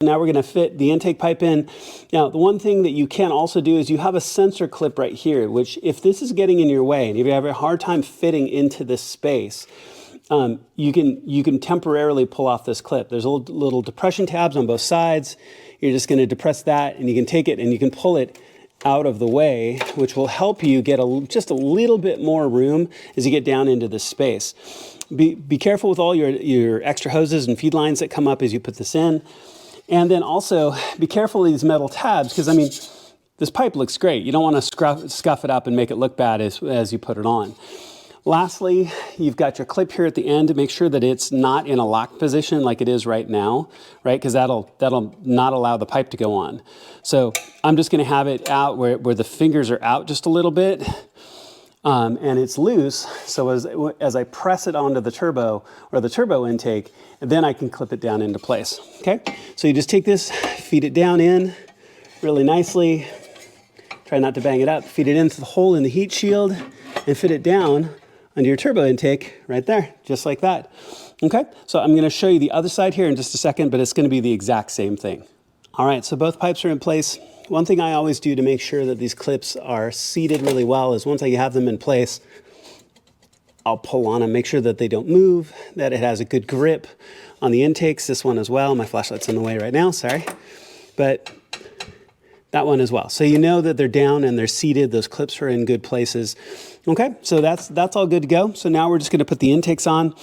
Now we're going to fit the intake pipe in. Now, the one thing that you can also do is you have a sensor clip right here, which if this is getting in your way and if you have a hard time fitting into this space, you can temporarily pull off this clip. There's little depression tabs on both sides. You're just going to depress that and you can take it and you can pull it out of the way, which will help you get just a little bit more room as you get down into this space. Be careful with all your extra hoses and feed lines that come up as you put this in. And then also be careful of these metal tabs because, I mean, this pipe looks great. You don't want to scuff it up and make it look bad as you put it on. Lastly, you've got your clip here at the end to make sure that it's not in a locked position like it is right now, right? Because that'll not allow the pipe to go on. So I'm just going to have it out where the fingers are out just a little bit. And it's loose, so as I press it onto the turbo or the turbo intake, then I can clip it down into place, okay? So you just take this, feed it down in really nicely, try not to bang it up, feed it into the hole in the heat shield, and fit it down under your turbo intake right there, just like that, okay? So I'm gonna show you the other side here in just a second, but it's gonna be the exact same thing. All right, so both pipes are in place. One thing I always do to make sure that these clips are seated really well is once I have them in place, I'll pull on them, make sure that they don't move, that it has a good grip on the intakes. This one as well. My flashlight's in the way right now, sorry. But that one as well. So you know that they're down and they're seated. Those clips are in good places. Okay, so that's all good to go. So now we're just going to put the intakes on.